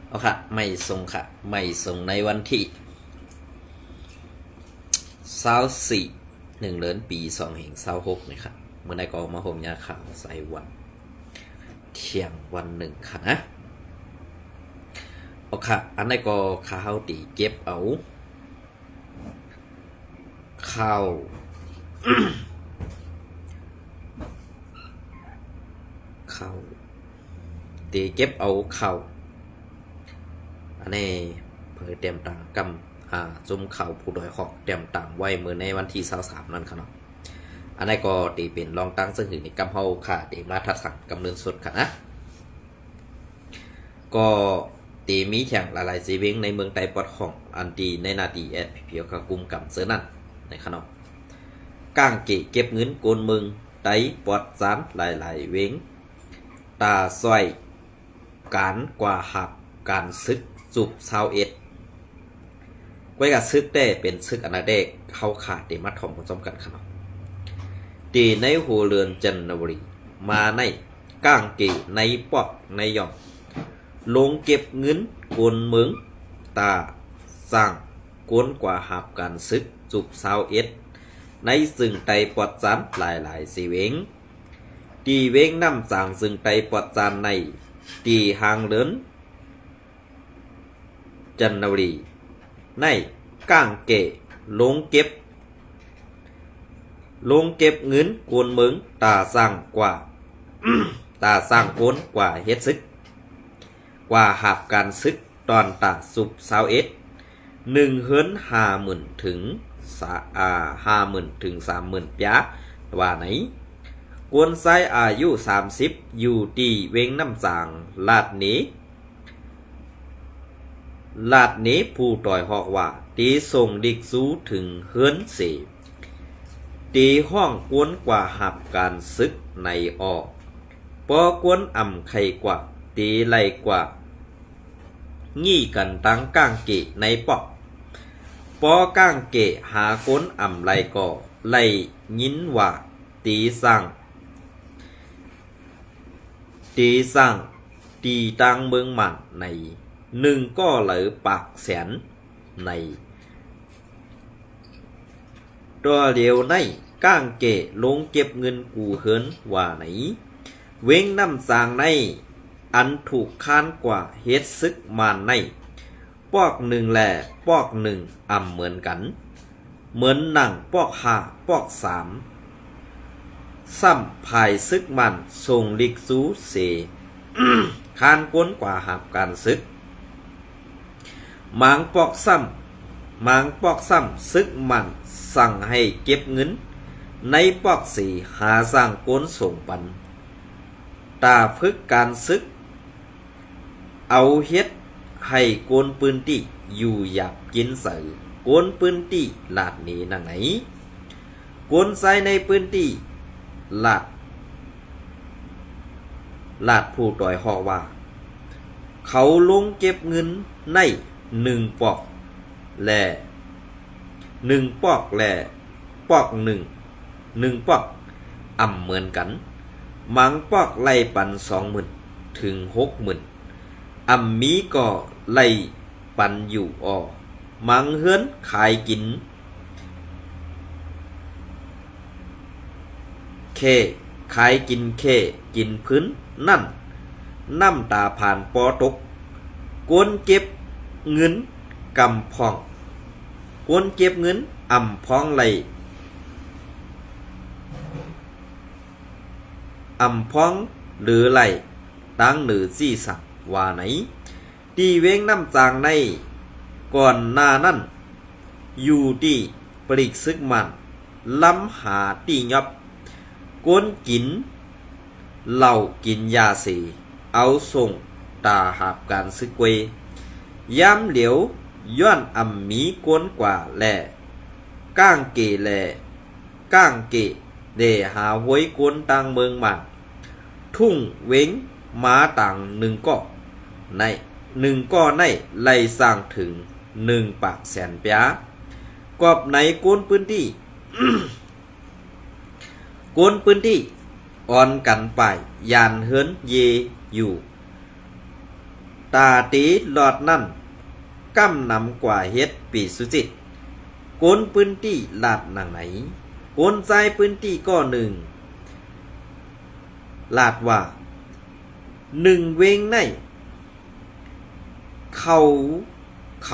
เอาค่ะไม่ส่งค่ะไม่ส่งในวันที่24/1/26นี่ค่ะเมื่อใดก็มาห่มยาขาวใส่วันเที่ยงวันหนึ่งค่ะนะเอาค่ะอันใดก็ข้าวตีเก็บเอาข้าวข้าวตีเก็บเอาข้าวอันนี้เผยเต็มต่างกำจุ่มข่าวผู้ดอยหอกเต็มต่างไว้มือในวันที่23นั่นค่ะเนาะอันนี้ก็ตีเป็นรองตั้งซึ่งถือในกำเฮาค่ะตีมาทัดสั่งกำเนินสดค่ะนะก็ตีมีแข่งหลายๆซีเว้งในเมืองไต้ปอดของอันตีในนาตีแอดเพียวกับกุมกับเสือนั่นในค่ะเนาะก้างเก็บเงินโกนมึงไต้ปอดสารหลายๆเว้งตาซอยการกว่าหับการซึกจุบชาวเอ็ดไว้กับซึกได้เป็นซึกอนาเดกเข้าขาดเดมัดของผสมกันครับตีในหัวเรือนจันทบุรีมาในก้างเกในปอกในย่อมลงเก็บเงินกวนเมืองตาสร้างกวนกว่าหับการซึกจุบชาวเอ็ดในซึ่งไตปอดจานหลายๆสีเวงตีเวงน้ำสางซึ่งไตปอดจานในตีหางเลินจันทบุรีในก้างเกลงเก็บเงินกวนเมืองตาสร้างกว่า ตาสร้างโกนกว่าเฮ็ดซึกกว่าหับการซึกตอนตาสุบสาวเอ็ด150,000ถึง50,000ถึง30,000ปยาว่าไหนกวนไซอายุ30อยู่ตีเวงน้ำจางลาดนี้ผู้ต่อยหอกว่าตีส่งดิกซูถึงเฮือนเสตีห้องกวนกว่าหับการซึกในออกปอกวนอ่ำไข่กว่าตีไหลกว่างี้กันตั้งก้างเกในปอกปอก้างเกหากวนอ่ำไหลก่อไหลยินว่าตีสั่งตีตังเมืองมันใน1ก็เหลือปากแสนในตัวเดียวในก้างเกลงเก็บเงินกูเฮินว่าไหนเว้งน้ำสางในอันถูกค้านกว่าเฮ็ดซึกมาในปอก1แหล่ปอก1อ่ำเหมือนกันเหมือนหนังปอก5ปอก3ซ้ำภายซึกมันส่งลิกซูเส คานก้นกว่าหับการซึกมางปอกซ้ำซึกมันสั่งให้เก็บเงินในปอก4หาสร้างก้นส่งปันตาพึกการซึกเอาเฮ็ดให้โกนปืนตีอยู่หยับกินใส่โกนปืนตีลาดนี้นั่งไหนโกนใส่ในปืนตีลาดผู้ต่อยหอกว่าเขาลงเก็บเงินใน1ปอกแล1ปอกแลปอก1ปอกอ่ำเหมือนกันมังปอกไล่ปัน20,000ถึง60,000อ่ำมีก็ไล่ปันอยู่มังเฮือนขายกินขายกินกินพื้นนั่นน้ำตาผ่านปอตกกวนเก็บเงินกำพองกวนเก็บเงินอ่ำพองไหลอ่ำพองหรือไหลตั้งหรือซี่สักว่าไหนตีเว้งน้ำจางในก่อนหน้านั้นอยู่ที่ปลีกซึกมันล้ำหาตียอบกวนกินเหล้ากินยาสีเอาส่งตาหาบการซึกเวย้ำเหลียวย้อนอ่ำมีกวนกว่าแหล่ก้างเกเดหาไว้กวนตังเมืองมันทุ่งเว้งม้าต่าง1ก้อในไล่สร้างถึง1ปากแสนปยากอบในกวนพื้นที่ กวนพื้นที่อ่อนกันไปยานเฮินเยอยู่ต ตาตีหลอดนั่นกำนำกว่าเฮ็ดปีสุจิตโกนปืนตี้ลาดหนังไหนโกนใจปืนตี้ก็หนึ่งลาดว่าหนึ่งเวงในเข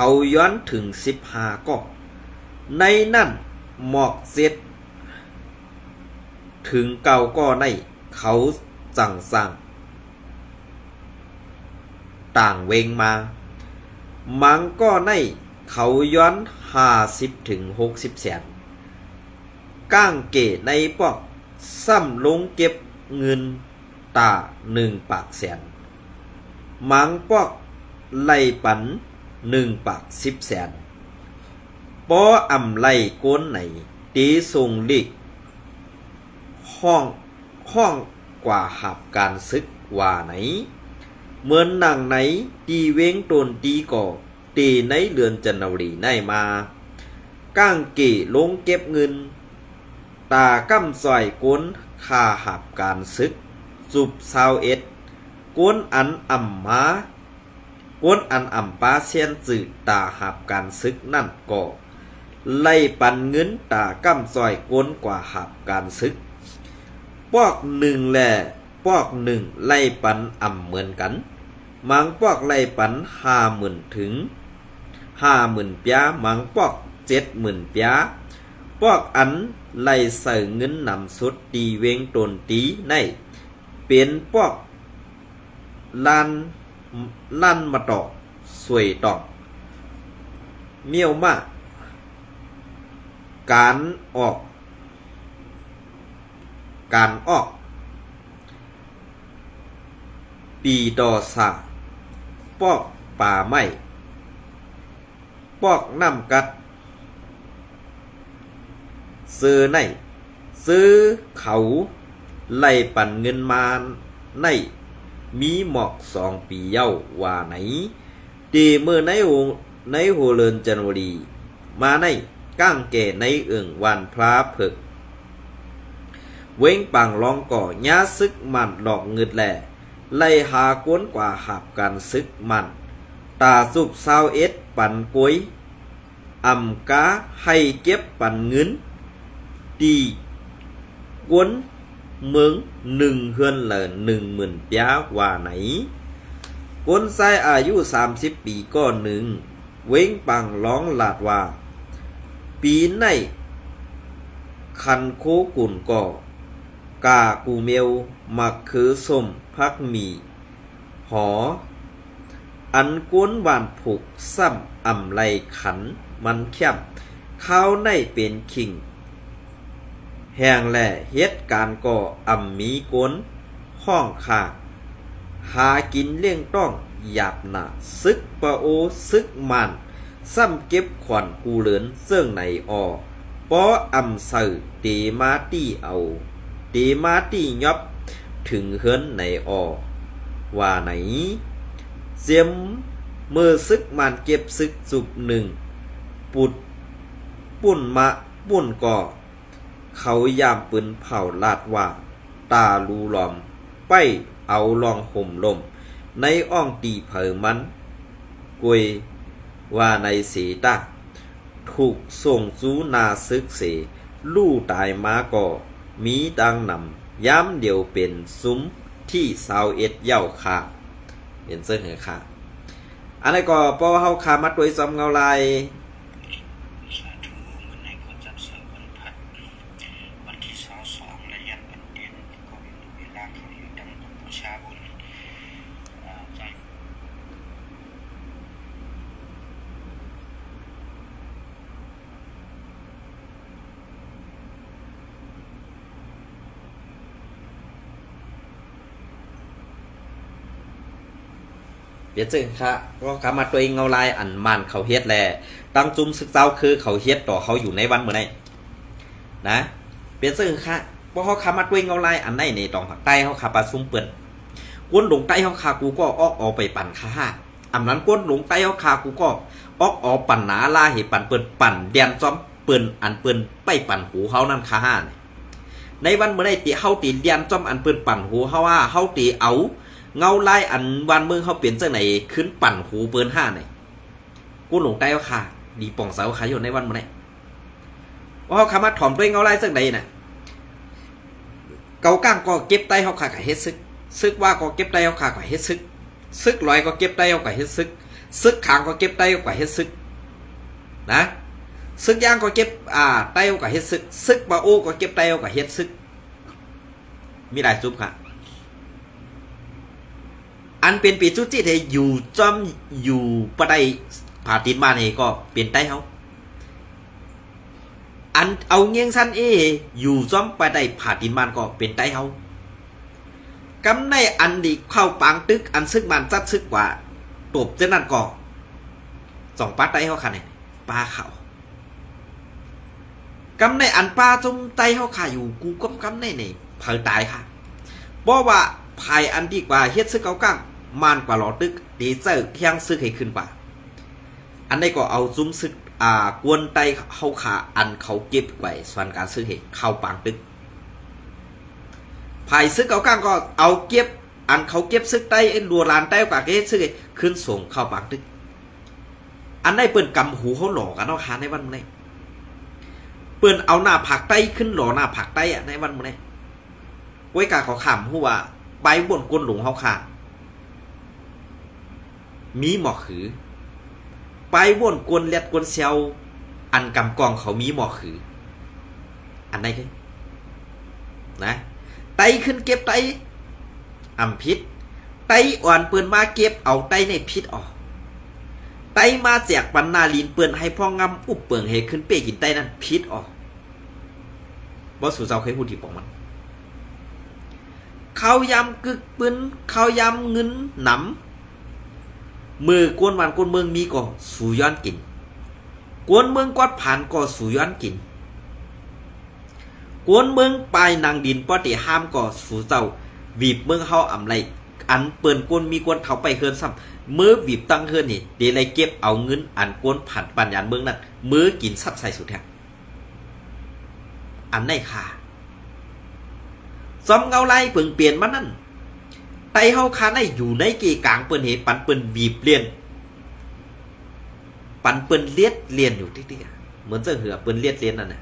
าย้อนถึง15ก็ในนั่นหมอกเสร็จถึงเก่าก็ในเขาสั่งต่างเวงมามังก็ในเขาย้อน50ถึง60แสนก้างเกในปอกซ้ำลงเก็บเงินตา1 ปากแสนมังปอกไล่ปัน1 ปาก10แสนป้ออำไล่โกนไหนตีส่งลิกห้องกว่าหับการซึกว่าไหนเหมือนหนังไหนตีเว้งตนตีก่อตีในเดือนจันทรีในมาก้างเกลงเก็บเงินตากำซอยก้นคาหับการซึกจุบ21ก้นอันอ่ำมาก้นอันอ่ำปาเซียนจืดตาหับการซึกนั่นก่อไล่ปันเงินตากำซอยก้นกว่าหับการซึกปอกหนึ่งแหล่ปอกหนึ่งไล่ปันอ่ำเหมือนกันมังปอกไล่ปัน50,000ถึง50,000ปีมังปอก70,000ปีปอกอันไล่ใส่เงินนำสุดตีเวงตนตีในเป็นปอกลั่นมาต่อสวยต่อเมียวมาการออกปีดอสาปอกป่าไม้ปอกน้ำกัดซื้อในซื้อเขาไล่ปั่นเงินมาในมีหมอก2 ปีเย้าว่าไหนตีเมื่อในโหเลินจันวรีมาในก้างแก่ในเอื่งวันพระเผิกเว้งปังลองก่อยาซึกมันดอกเงิดแหล่ไล่หาก้นกว่าหับกันซึกมันตาสุบ21ปันกวยอำกาให้เก็บปันเงินตีก้นเมือง1เฮือนละ10,000ปีว่าไหนก้นชายอายุ30 ปีก็หนึ่งเว้งปังร้องลาดว่าปีในคันโคกุนก่อกากูเมวมักคือส้มพักมีหออันก้นหวานผูกซ้ำอ่ำไลขันมันเข้มข้าวในเป็นขิงแห่งแหล่เฮ็ดการก่ออ่ำมีก้นห้องขาหากินเลี้ยงต้องหยาบหนาซึกปะโอซึกมันซ้ำเก็บขวัญกูเหลือนเสื่องในออป้ออ่ำสื่อตีมาตี้เอาตีมาตี้ยอบถึงเฮือนในออว่าไหนเสียมมือซึกมันเก็บซึกจุบหนึ่งปุ่นมาปุ่นก่อเขายามปืนเผาลาดว่าตาลูลอมไปเอาลองห่มลมในอ่องตีเผอมันกวยว่าในสีตาถูกส่งจูนาซึกเสลู่ตายมาก่อมีดังนำย้ำเดียวเป็นซุ้มที่21เย้าค่ะเป็นเสื้อเหอค่ะอันนี้ก็พอเฮาคามาด้วยซอมเงาลายเปลี่ยนซึ่งค่ะก็กลับมาตัวเองเงาลายอันมันเขาเฮ็ดแลตั้งจุ่มซึกเจ้าคือเขาเฮ็ดต่อเขาอยู่ในวันเมื่อไหร่นะเปลี่ยนซึ่งค่ะเพราะเขาขับมาตัวเองเงาลายอันไหนในตองผักใต้เขาขับปลาซุ่มเปิ้นก้นหลงใต้เขาขากูก็ออกไปปั่นค่าอันนั้นก้นหลงใต้เขาขากูก็ออกปั่นหนาลาเหปั่นเปิ้นปั่นเดียนซ้อมเปิ้นอันเปิ้นไปปั่นหูเขานั่นค่าในวันเมื่อไหร่ตีเขาตีเดียนซ้อมอันเปิ้นปั่นหูเขาว่าเขาตีเอา เงาลายอันวันเมืองเขาเปลี่ยนจังไหนขึ้นปั่นหูเปิ้น5ไหนกูหลงใต้ว่าค่ะดีป่องเสาขายอยู่ในวันมื้อไหนว่าเขาคำว่าถ่อมด้วยเงาลายจังไหนน่ะเกาก้างก็เก็บไต้เขาขาก็เฮ็ดซึกว่าก็เก็บไต้เขาขาก็เฮ็ดซึกลอยก็เก็บไต้เขาก็เฮ็ดซึกขางก็เก็บไต้เขาก็เฮ็ดนะซึกย่างก็เก็บไต้เขาก็เฮ็ดซึกบ่โอก็เก็บไต้เขาก็เฮ็ดซึกมีหลายซุปค่ะอันเป็นปีจุดที่ได้อยู่จอมอยู่ปะได้ผ่าตินมาเนี่ยก็เปลี่ยนไต้เขาอันเอาเงี้ยงสั้นอยู่จอมปะได้ผ่าตินมันก็เป็นไต้เขากำในอันดีเข้าปางตึกอันซึกมันจัดซึกกว่าตบเจ้านั่นก็2 ปาไต้เขาค่ะเนี่ยปลาเขากำในอันปลาจมไต้เขาค่ะอยู่กูก็กำในเนี่ยเผาตายค่ะเพราะว่าภายอันดีกว่าเฮ็ดซึกเกาก้างมันกว่าหลอตึกดีเจอเพียงซึกให้ขึ้นกว่าอันนี้ก็เอาซุ้มซึกกวนไตเขาขาอันเขาเก็บไว้ส่วนการซึกให้เข้าปางตึกภายซึกเกาก้างก็เอาเก็บอันเขาเก็บซึกไตรัวลานไตกว่าเฮ็ดซึกให้ขึ้นส่งเข้าปางตึกอันได้เปิ้นกำหูเขาหลอกกันเนาะค่ะในวันนี้เปิ้นเอาหน้าผักไตขึ้นหล่อหน้าผักไตในวันนี้ไว้กาเขาขำหัวใบบนก้นหลงเขาขามีหมอกขือไปว่นกวนเล็ดกวนเซลอันกำกองเขามีหมอกขืออันไหนกันนะไตขึ้นเก็บไตอ่ำพิษไตอ่อนเปื่อนมาเก็บเอาไตในพิษออกไตมาแจกปันนาลีนเปื่อนให้พ่องำอุบเปิงให้ขึ้นเป้กินไตนั่นพิษออกบอสู่เจ้าเคยพูดที่ปองมันเขายำกึกปืนเขายำเงินหนำมือกวนวันกวนเมืองมีก็สู่ย้อนกินกวนเมืองกวาดผ่านก็สู่ย้อนกินกวนเมืองปลายนางดินปอติห้ามก็สู่เจ้าวีบเมืองเฮาอำไรอันเปิ้นกวนมีกวนเขาไปเฮือนซ้ำมือวีบตั้งเฮือนนี่เดี๋ยวไรเก็บเอาเงินอันกวนผ่านปัญญาเมืองนั้นมือกินซับใส่สุดแท้อันไหนค่ะซ้อมเงาไล่เปิ่งเปลี่ยนมานั่นไตเฮาคาในอยู่ในเกกลางเปิ้นเหปันเปิ้นวีบเลียนปันเปิ้นเลียดเลียนอยู่ติ๊กๆเหมือนเจ้าเหือเปิ้นเลียดเลียนนั่นน่ะ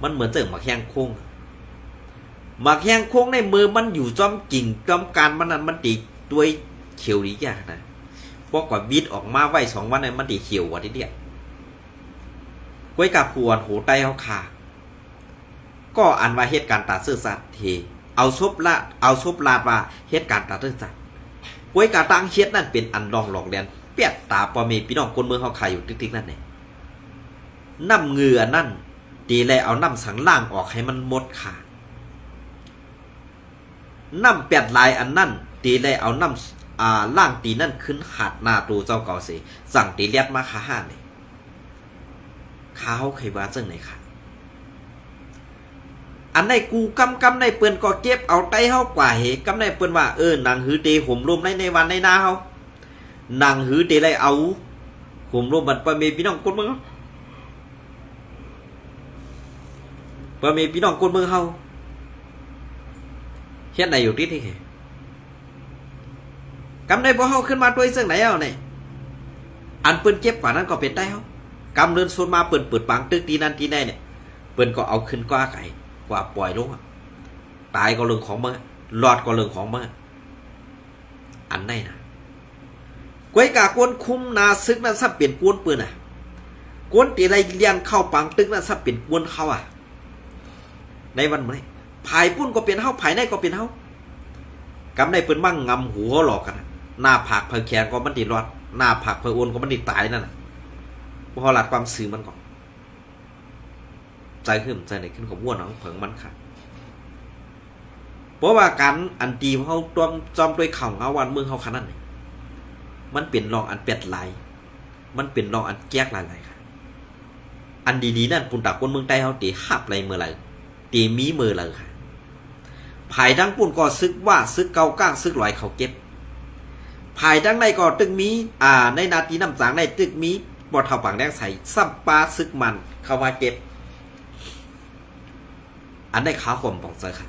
มันเหมือนเจ้าหมากแข้งโค้งหมากแข้งโค้งในมือมันอยู่จอมกิ่งจอมการมันนั่นมันตีด้วยเขียวดีอย่างนะบอกว่าบิดออกมาไว้2 วันนั้นมันตีเขียวกว่าทีเดียวก้วยกับพวนโหไตเฮาคาก็อันว่าเหตุการณ์ตาซื่อสัตย์เทเอาซบลาดว่าเหตุการณ์ตาซื่อสัตย์ป่วยกาตังเฮ็ดนั่นเป็นอันลองหลอกเลียนเปียดตาปอมีพี่น้องคนเมืองเฮาขายอยู่ติ๊กๆนั่นนี่น้ำเหงื่อนั่นตีแลเอาน้ำสังล่างออกให้มันหมดค่ะน้ำเปียดลายอันนั่นตีแลเอาน้ำล่างตีนั่นขึ้นหาดหน้าตูเจ้าเก่าสิสั่งตีเลียดมาค่าห้านี่ข้าวไข่บาจังไหนค่ะอันในกูกำในเปิ้นก็เก็บเอาไตเฮากว่าเหกำในเปิ้นว่านางหือเตห่มร่มในวันในนาเฮานางหือเตเลยเอาห่มร่มบัดปะเมพี่น้องคนเมืองปะเมพี่น้องคนเมืองเฮาเฮ็ดไหนอยู่ที่กำในบ่เฮาขึ้นมาด้วยซึ่งไหนเอาเนี่ยอันเปิ้นเก็บกว่านั้นก็เป็นไตเฮากำเดินส่วนมาเปิ้นเปิดปางตึกตีนั่นตีแน่เนี่ยเปิ้นก็เอาขึ้นกว่าไก่กว่าปล่อยลงตายก็เรื่องของมึงรอดก็เรื่องของมึงอันไหนนะกวยกากวนคุมนาซึกนั้นซับเปลี่ยนกวนปืนกวนตีไรเลียนเข้าปังตึกนั้นซับเปลี่ยนกวนเขาในวันนี้ภายปุ้นก็เป็นเฮาภายในก็เป็นเฮากำในปืนมั่งงำหัวหลอกกันหน้าผักเพอแขนก็มันติรอดหน้าผักเพอโอนก็มันติตายนั่นพอหลัดความสื่อมันก่อนใจขึ้นใจไหนขึ้นกับวัวน้องเผิงมันค่ะเพราะว่าการอันตีเขาจอมด้วยเข่าเงาวันเมืองเขาขนาดนี้มันเปลี่ยนรองอันเป็ดลายมันเปลี่ยนรองอันแก้กลายค่ะอันดีๆนั่นปุ่นตากคนเมืองใต้เขาตีหับไรเมื่อไรตีมีมือเลยค่ะภายดังปุ่นก็ซึกว่าซึกเกาก้างซึกลอยเขาเก็บภายดังในก็ตึกมีในนาทีน้ำสางในตึกมีบอดเท่าปางแดงใส่ซับปลาซึกมันเข้ามาเก็บอันได้ขาข่มปองเจอค่ะ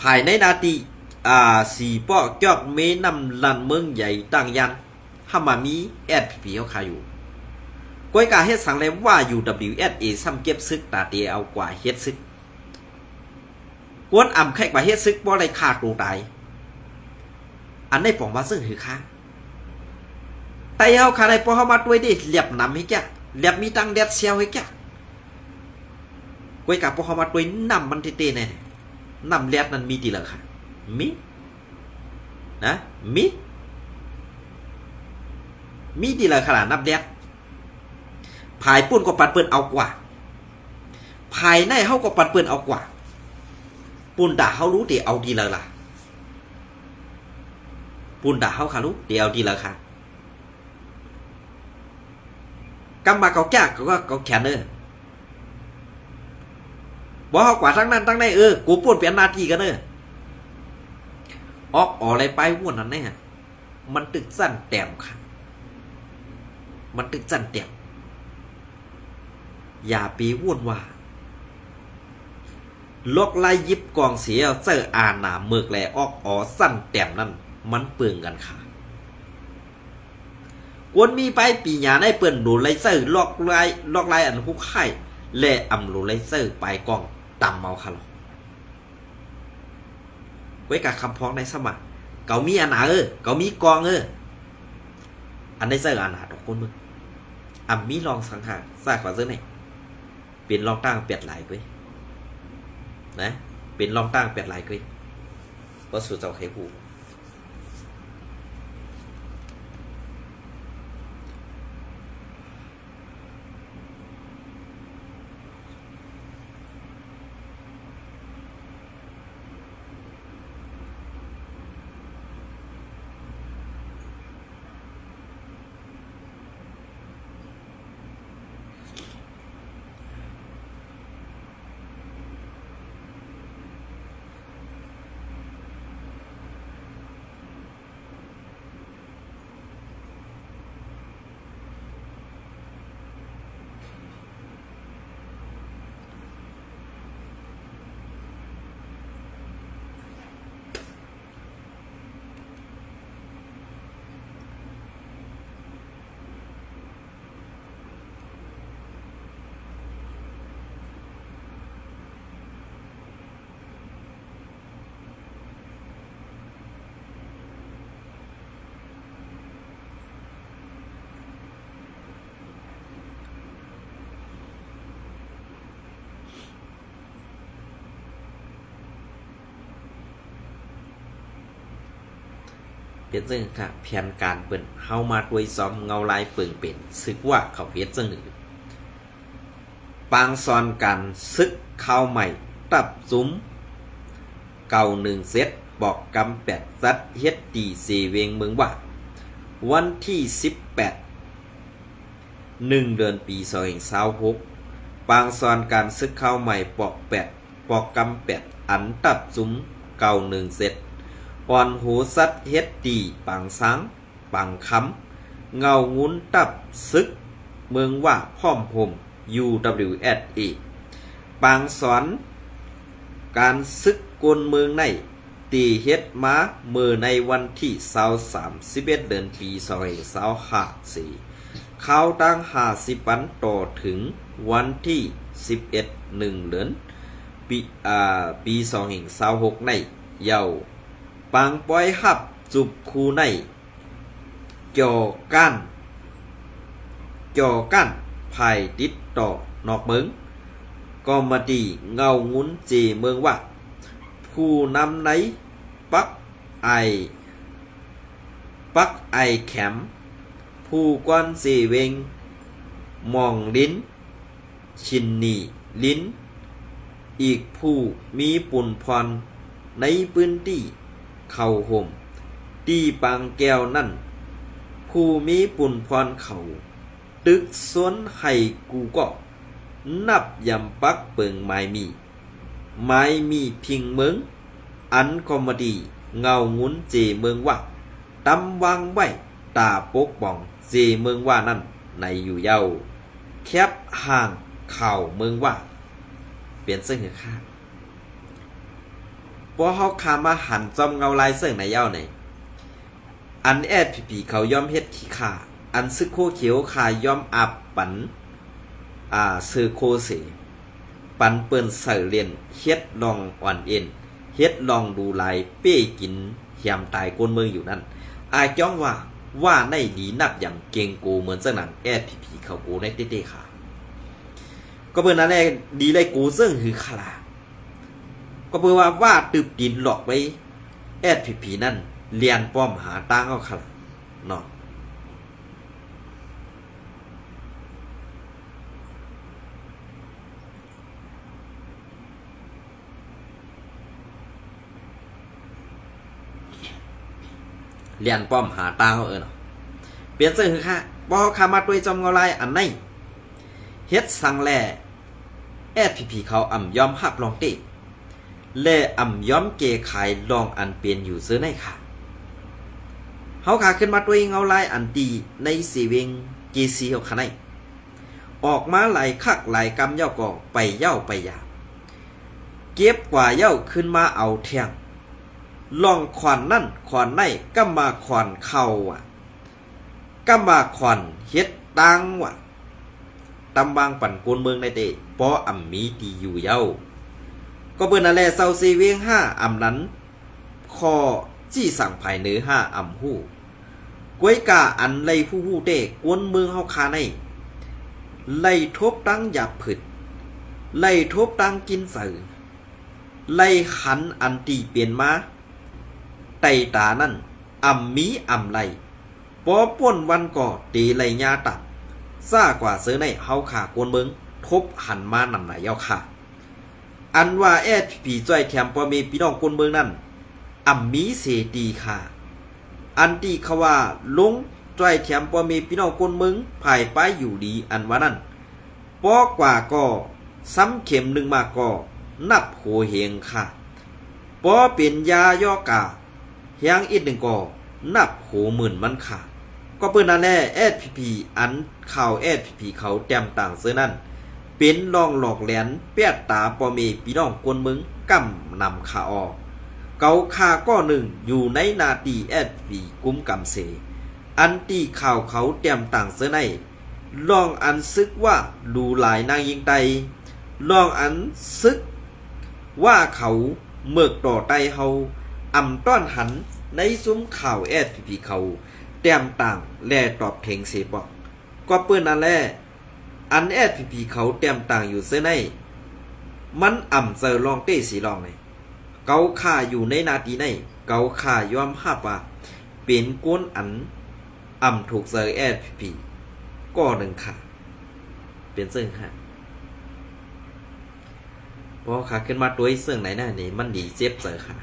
ภายในนาทีสีป้อจอกเมนำลันเมืองใหญ่ต่างยันห้ามามีแอดผีเขาขายอยู่ก้อยกาเฮ็ดสังเลยว่า UWSA ซ้ำเก็บซึกตาเตียเอากว่าเฮ็ดซึกกวนอ่ำแขกว่าเฮ็ดซึกบ่ได้ขาดตูตายอันได้ปองว่าซึ่งคือค้าแต่เฮาขาได้พอเฮามาด้วยดิเหลียบนำให้แก่เหลียบมีตังแดดเซียวให้แก่ก้อยกาพอเฮามาด้วยนำมันเตๆแน่นำแลดนั้นมีติเหรอค่ะมีนะมีติเหรอขนาดนับแดดภายปุ่นก็ปัดเปิ้นเอากว่าภายในเฮาก็ปัดเปิ้นเอากว่าปุ่นด่าเฮารู้ติเอาดีแล้วล่ะปุ่นด่าเฮาค่ะรู้ติเอาดีแล้วค่ะกำมาเกาแก่ก็แขนเด้อบ่เฮากว่าทั้งนั้นทั้งในกูปุ่นเปลี่ยนหน้าที่กันเด้อออกอะไรไปวุ่นนั่นแน่มันตึกสั้นแต้มค่ะมันตึกสั้นแต้มอย่าปีวุ่นว่าลกไล่ยิบกองเสียเสื้ออาหนาเมือกแหลออกสั้นแต้มนั่นมันเปลืองกันค่ะกวนมีไปปีหยาได้เปิ่นดูไลเซอร์ลอกไล่อันผู้ไข่และอำรูไลเซอร์ไปกองต่ำเมาค่ะหรอไว้กับคำพ้องในสมัครเกามีอันหนาเกามีกองอันได้เซอร์อันหนาดอกคนมึงมีลองสังหารซากกว่าเสื้อไหนเป็นลองตั้งเปียดหลายกุ้ยนะเป็นลองตั้งเปียดหลายกุ้ยก็สู่เจ้าไข่ผู้เฮ็ดซึ่งค่ะแผนการเปิ่นเฮามาด้วยซ้อมเงาลายเปิ่งเป็นซึกว่าเขาเฮ็ดซึ่งปางซอนกันซึกเข้าใหม่ตับซุ้มเก่า1เซตบอกกำ8ซัดเฮ็ดตีเสเวงเมืองว่าวันที่18 1 เดือนปี2026ปางซอนการซึกเข้าใหม่ปอก8ปอกกำ8อันตับซุ้มเก่า1เซตอ่อนหูสัดเฮ็ดตีปังสังปังคำเงางุ้นตับซึกเมืองว่าพร้อมผม UWSA ปางสอนการซึกกลเมืองในตีเฮ็ดมาเมื่อในวันที่23 11 เดือนปี2024เข้าตั้ง50วันต่อถึงวันที่11 1 เดือนปี2026ในเยาปางปอยหับจุบคูในจ่อก้านภายติดต่อนอกเมืองก็มาดีเงางุ้นเจเมืองว่าผู้นำไหนปักไอแขมผู้กวนเจเวงมองลิ้นชินนีลิ้นอีกผู้มีปุ่นพรในพื้นที่เข้าห่มตีปางแก้วนั่นผู้มีปุ่นพรเขาตึกสวนไห้กูก็นับยำปักเปิงไม้มีพิงเมืองอันคอมดีเงางุ้นเจเมืองว่าตำวางไว้ตาปกป้องเจเมืองว่านั่นในอยู่เย้าแคบห่างเข่าเมืองว่าเปลี่ยนเสื้อค่า พอเฮาคามาหันจอมเงาลายเสิ่งในเย้าไหนอันแอดผีเขาย่อมเฮ็ดขี้ขาอันซึกโคเขียวขาย่อมอับปันซื้อโคเสปันเปิ้นใส่เรียนเฮ็ดลองอ่อนเอ็นเฮ็ดลองดูลายเป้กินเหี่ยมตายกวนเมืองอยู่นั่นอายจ้องว่าในดีนับอย่างเก่งกูเหมือนสนังแอดผีเขากูในเต้ๆค่ะก็เปิ้นนั่นแหละดีเลยกูซึ่งคือขลาก็เปิ้นว่าตึบดินหลอกไว้แอดผีนั่นเรียนป้อมหาตั้งเอาขลาเนาะเรียนป้อมหาตาเขาเนาะเปลี่ยนเสื้อคือค่ะบ่คามาด้วยจอมเงาลายอันไหนเฮ็ดสังแลแอดผีเขาอ่ำยอมหับลองติแลอ่ำยอมเกขายลองอันเปลี่ยนอยู่ซื้อในค่ะเฮาขาขึ้นมาด้วยเงาลายอันตีในสีเวงเกซีเฮาค่ะไหนออกมาหลายคักหลายกำเย้าก็ไปเย้าไปยาเก็บกว่าเย้าขึ้นมาเอาเที่ยงลองขวัญนั่นขวัญในก็มาขวัญเข้าก็มาขวัญเฮ็ดตังตำบางปั่นกวนเมืองในเตปออ่ำมีตีอยู่เย้าก็เบิ่นนั่นแหละเซาซีเวียง5อ่ำนั้นคอจี้สั่งภายเนื้อ5อ่ำฮู้กวยกาอันไล่ฮู้เตกวนเมืองเฮาคาในไล่ทบตั้งหยับผึดไล่ทบตั้งกินเสือไล่ขันอันตีเปลี่ยนมาไตตานั่นอ่ำมีอ่ำไหลปอป่นวันก่อตีไหลญาตับซ่ากว่าเสือในเฮาขากวนเมืองทบหันมานำหนาเย้าค่ะอันว่าแอดผีจ้อยแถมปอมีพี่น้องกวนเมืองนั่นอ่ำมีเสตีค่ะอันตีเขาว่าลงจ้อยแถมปอมีพี่น้องกวนเมืองภายไปอยู่ดีอันว่านั่นปอกว่าก็ซ้ำเข็มหนึ่งมาก็นับโหเฮงค่ะปอเป็นยาย่อกาเฮียงอีกหนึ่งก็นับโหหมื่นมันค่ะก็เปิ้นนั่นแหละแอดผีอันข่าวแอดผีเขาแต้มต่างเสื้อนั่นเป็นลองหลอกแหลนเปียดตาปอเมพี่น้องกวนมึงกำนำขาออกเกาคาก็หนึ่งอยู่ในนาตีแอดผีกุ้มกำเสอันตีข่าวเขาแต้มต่างเสื้อในลองอันซึกว่าดูหลายนางยิงไตลองอันซึกว่าเขาเมือกต่อไตเฮาอ่ำต้อนหันในซุ้มข่าวแอดผีเขาแต้มต่างแลตอบเพลงเสปอกก็เปิ้นนั่นแหละอันแอดผีเขาแต้มต่างอยู่เสื้อในมันอ่ำเซอลองเต้สีลองในเกาข่าอยู่ในนาทีในเกาข่ายอมหับว่าเป็นก้นอันอ่ำถูกเซอแอดผีก็หนึ่งค่ะเป็นซึ่งค่ะพอขาขึ้นมาตัวเสื่องไหนหน้านี่มันดีเจ็บเสือค่ะ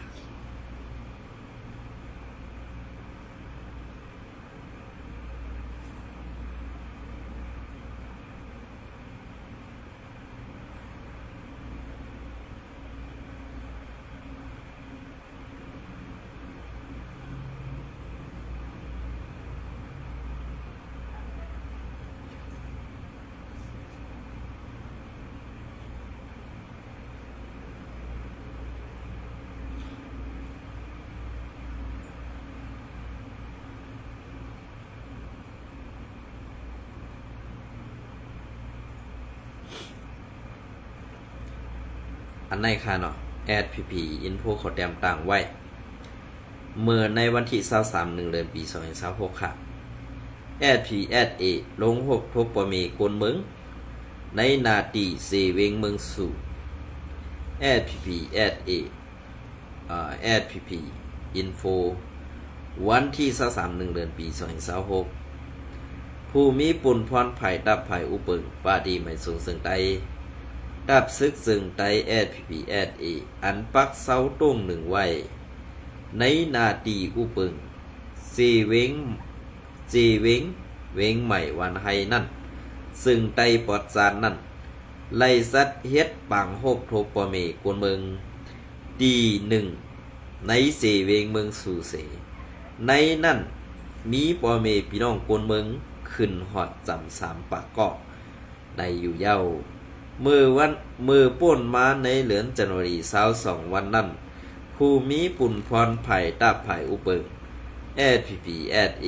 อันในค่ะเนาะแอดพีอินโฟขอแต้มต่างไว้เมื่อในวันที่23 1 เดือนปี2026ค่ะแอดเอลง6ทบปอมีคนเมืองในนาตีเซเวงเมืองสู่แอดเอแอดอินโฟวันที่23 1 เดือนปี2026ผู้มีปุ่นพรไผ่ดับไผ่อุปึงปาดีไม่สูงสึงใดดับซึกซึ่งไตแอดเออันปักเสาต้งหนึ่งไว้ในนาตีอุปึงจีเวงเวงใหม่วันไฮนั่นซึ่งไตปอดซานนั่นไล่สัดเฮ็ดปังโฮบโทปอเมกวนเมืองดีหนึ่งในเสเวงเมืองสู่เสในนั่นมีปอเมพี่น้องกวนเมืองขึ้นหอดจำ3ปากเกาะในอยู่เย้ามือป่นมาในเหลือนจันวารี22 วันนั้น ภูมิปุ่นพรไผ่ตาไผ่อุเปิงแอดพีพีแอดเอ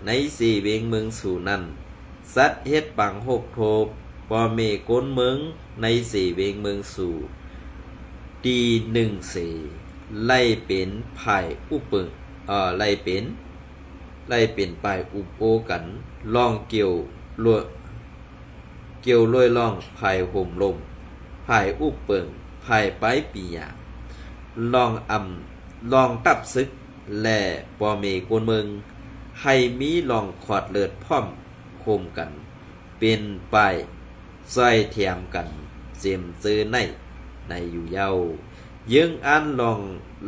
ในสี่เวงเมืองสู่นั่นสัตเฮ็ดปังหกโทปอเมก้นเมืองในสี่เวงเมืองสู่ดีหนึ่งเสไล่เป็นไผ่อุเปิงไล่เป็นไปอุปโอกันล่องเกี่ยวลอยล่องไผ่ห่มลมไผ่อุเปิงไผ่ไปปียาลองตับซึกแล่ปอเมกวนเมืองให้มีลองขวดเลิดพร้อมคมกันเป็นไปซอยเทียมกันเสียมซื้อในอยู่เย้ายึงอันลอง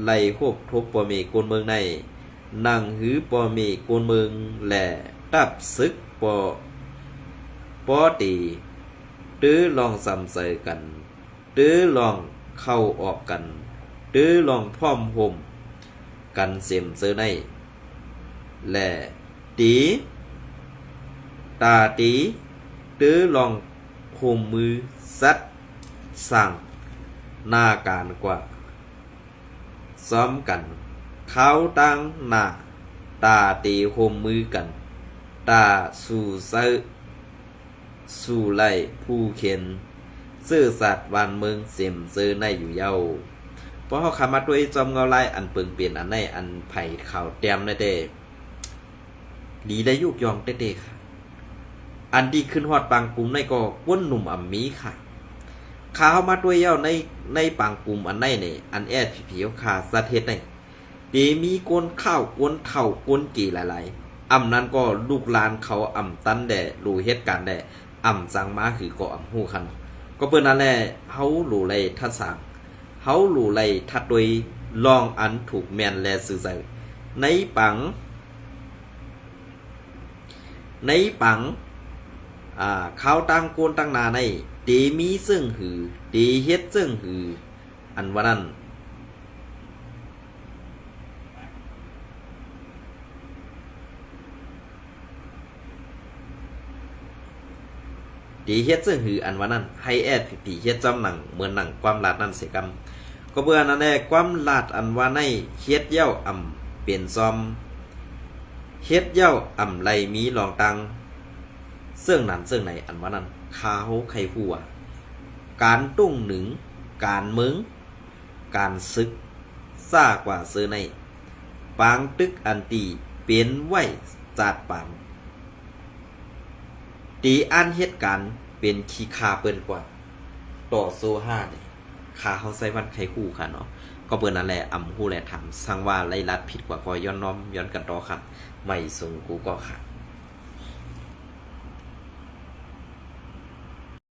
ไล่หบทบปอเมกวนเมืองในนั่งหือปอเมกวนเมืองแหล่ตับซึกปอตีตื้อลองสำเสยกันตื้อลองเข้าออกกันตื้อลองพร้อมห่มกันเสียมเสื้อในแหล่ตาตีตื้อลองห่มมือซัดสั่งหน้าการกว่าซ้อมกันเขาตั้งหน้าตาตีห่มมือกันตาสู่ไล่ผู้เข็นซื่อสัตว์วันเมืองเสียมซื้อในอยู่เย้าเพราะเขาคำมาด้วยจอมเงาไล่อันเปิงเปลี่ยนอันในอันไผ่ข่าวเตรียมในเด้ดีได้ยุกยองเด้ค่ะอันดีขึ้นฮอดปางปุ่มในก็ก้นหนุ่มอ่ำมีค่ะขาเข้ามาด้วยเย้าในปางปุ่มอันในเนี่ยอันแอดผีๆขาสะเทศในดีมีกวนข้าวกวนเข่ากวนกี่หลายๆอ่ำนั้นก็ลูกหลานเขาอ่ำตันแด่รู้เหตุการณ์แด่อ่ำสังมาคือก็อ่ำหู้คันก็เปิ้นนั่นแหละเฮารู้ไล่ทัดสางเฮารู้ไล่ทัดโดยลองอันถูกแม่นและสื่อใส่ในปังเขาตั้งโกนตั้งนาในตีมีซึ่งหือตีเฮ็ดซึ่งหืออันว่านั้นตีเฮ็ดซึ่งหืออันว่านั้นให้แอดผีเฮ็ดจำหนังเหมือนหนังความลาดนั่นเสียกรรมก็เบื่อนั่นแหละความลาดอันว่าในเฮ็ดเย้าอ่ำเปลี่ยนซอมเฮ็ดเย้าอ่ำไรมีลองตังซึ่งนั้นซึ่งไหนอันว่านั้นข้าวไข่หัวการตุ้งหนึ่งการมึงการซึกซ่ากว่าซื้อในปางตึกอันตีเปลี่ยนไว้จัดปามตีอันเหตุการณ์เป็นขี้คาเปิ้นกว่าต่อโซห้าเนี่ยคาเขาใส่วันไข่คู่ค่ะเนาะก็เปิ้นนั่นแหละอำฮู้แลถามสั่งว่าไล่ลัดผิดกว่าก็ย้อนน้อมย้อนกันต่อครับไม่ส่งกูก็ค่ะ